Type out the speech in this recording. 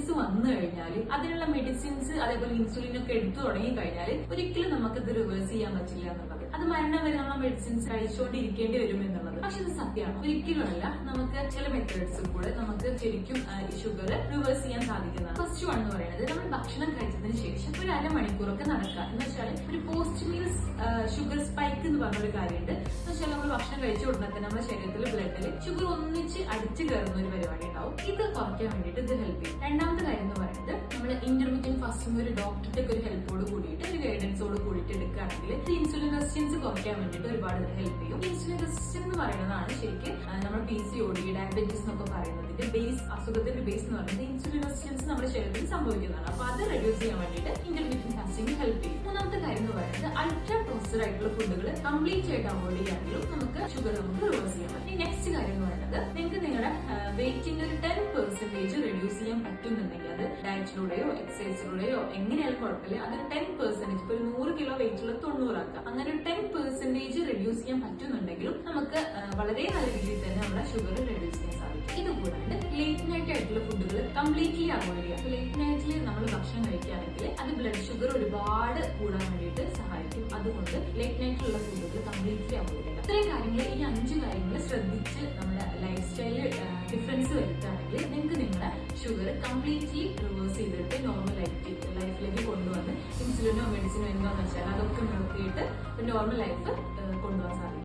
Diabetes വന്നു കഴിഞ്ഞാൽ അതിനുള്ള മെഡിസിൻസ് അതേപോലെ ഇൻസുലിൻ ഒക്കെ എടുത്തു തുടങ്ങി കഴിഞ്ഞാൽ ഒരിക്കലും നമുക്കത് റിവേഴ്സ് ചെയ്യാൻ പറ്റില്ല എന്നുള്ളത്. അത് മരണം വരെ നമ്മൾ മെഡിസിൻസ് കഴിച്ചുകൊണ്ടിരിക്കേണ്ടി വരും എന്നുള്ളത്. പക്ഷെ ഇത് സത്യമാണ്, ഒരിക്കലും അല്ല. നമുക്ക് ചില മെത്തേഡ്സ് കൂടെ നമുക്ക് ശരിക്കും ഷുഗർ റിവേഴ്സ് ചെയ്യാൻ സാധിക്കുന്നതാണ്. ഫസ്റ്റ് വൺ എന്ന് പറയുന്നത് നമ്മൾ ഭക്ഷണം കഴിച്ചതിന് ശേഷം ഒരു അരമണിക്കൂറൊക്കെ നടക്കുക. എന്ന് വെച്ചാൽ ഒരു പോസ്റ്റ് മീൽസ് ഷുഗർ സ്പൈക്ക് എന്ന് പറഞ്ഞൊരു കാര്യമുണ്ട്. എന്ന് വെച്ചാൽ നമ്മൾ ഭക്ഷണം കഴിച്ച ഉടനെ തന്നെ നമ്മുടെ ശരീരത്തിൽ ബ്ലഡിൽ ഷുഗർ ഒന്നിച്ച് അടിച്ചു കയറുന്ന ഒരു പരിപാടി ഉണ്ടാവും. ഇത് കുറയ്ക്കാൻ വേണ്ടിയിട്ട് ഇത് ഹെൽപ്പ് ചെയ്യും. രണ്ടാമത്തെ കാര്യം എന്ന് പറയുന്നത് നമ്മൾ ഇന്റർമീഡിയറ്റ് ഫാസ്റ്റിംഗ് ഒരു ഡോക്ടറുടെ ഒരു ഹെൽപ്പോട് കൂടിയിട്ട് ഒരു ഗൈഡൻസോട് കൂടിയിട്ട് എടുക്കുകയാണെങ്കിൽ ഇത് ഇൻസുലിൻ റെസിസ്റ്റൻസ് കുറയ്ക്കാൻ വേണ്ടിയിട്ട് ഒരുപാട് ഹെൽപ്പ് ചെയ്യും. ഇൻസുലിൻ റെസിസ്റ്റൻസ് എന്ന് പറയുന്നതാണ് ശരിക്കും നമ്മൾ PCOD ഡയബറ്റീസ് എന്നൊക്കെ പറയുന്നതിന്റെ ബേസ്, അസുഖത്തിന്റെ ബേസ് എന്ന് പറയുന്നത് ഇൻസുലിൻ റെസിസ്റ്റൻസ് നമ്മുടെ ശരീരത്തിൽ സംഭവിക്കുന്നതാണ്. അപ്പൊ അത് റെഡ്യൂസ് ചെയ്യാൻ വേണ്ടിയിട്ട് ഇന്റർമീഡിയറ്റ് ഫാസ്റ്റിംഗ് ഹെൽപ്പ് ചെയ്യും. മൂന്നാമത്തെ കാര്യം എന്ന് പറയുന്നത് അൾട്രാ പ്രോസസ്ഡ് ആയിട്ടുള്ള ഫുഡുകൾ കംപ്ലീറ്റ് ആയിട്ട് അവോയ്ഡ് ചെയ്യാമെങ്കിലും നമുക്ക് ഷുഗർ നമുക്ക് റിവേഴ്സ് ചെയ്യാൻ പറ്റും. നെക്സ്റ്റ് കാര്യം എന്ന് പറയുന്നത് നിങ്ങൾക്ക് നിങ്ങളുടെ വെയിറ്റിന്റെ ഒരു 10% റെഡ്യൂസ് ചെയ്യാൻ പറ്റുന്നുണ്ടെങ്കിൽ അത് ഡയറ്റിലൂടെയോ എക്സസൈസിലൂടെയോ എങ്ങനെയാലും കുഴപ്പമില്ല. അതൊരു 10%, ഇപ്പൊ ഒരു 100 കിലോ വെയിറ്റ് ഉള്ള 90 ആക്കാം. അങ്ങനെ ഒരു 10% റെഡ്യൂസ് ചെയ്യാൻ പറ്റുന്നുണ്ടെങ്കിലും നമുക്ക് വളരെ നല്ല രീതിയിൽ തന്നെ നമ്മുടെ ഷുഗർ റെഡ്യൂസ് ചെയ്യാൻ സാധിക്കും. ഇത് കൂടാണ്ട് ലേറ്റ് നൈറ്റ് ആയിട്ടുള്ള ഫുഡുകൾ കംപ്ലീറ്റ്ലി അവോയ്ഡ് ചെയ്യാം. ലേറ്റ് നൈറ്റിൽ നമ്മൾ ഭക്ഷണം കഴിക്കുകയാണെങ്കിൽ അത് ബ്ലഡ് ഷുഗർ ഒരുപാട് കൂടാൻ വേണ്ടിയിട്ട് സഹായിക്കും. അതുകൊണ്ട് ലേറ്റ് നൈറ്റിലുള്ള ഫുഡുകൾ കംപ്ലീറ്റ്ലി അവോയ്ഡ് ചെയ്യാം. ഇത്രയും കാര്യങ്ങൾ, ഈ 5 കാര്യങ്ങൾ ശ്രദ്ധിച്ച് നമ്മുടെ ലൈഫ് സ്റ്റൈലിൽ ഡിഫറൻസ് വരുത്തുകയാണെങ്കിൽ നിങ്ങൾക്ക് നിങ്ങളുടെ ഷുഗർ കംപ്ലീറ്റ്ലി റിവേഴ്സ് ചെയ്തിട്ട് നോർമൽ ലൈഫിലേക്ക് കൊണ്ടുവന്ന് ഇൻസുലിനോ മെഡിസിനോ എന്താണെന്ന് വെച്ചാൽ അതൊക്കെ നിർത്തിയിട്ട് നോർമൽ ലൈഫ് കൊണ്ടുപോകാൻ സാധിക്കും.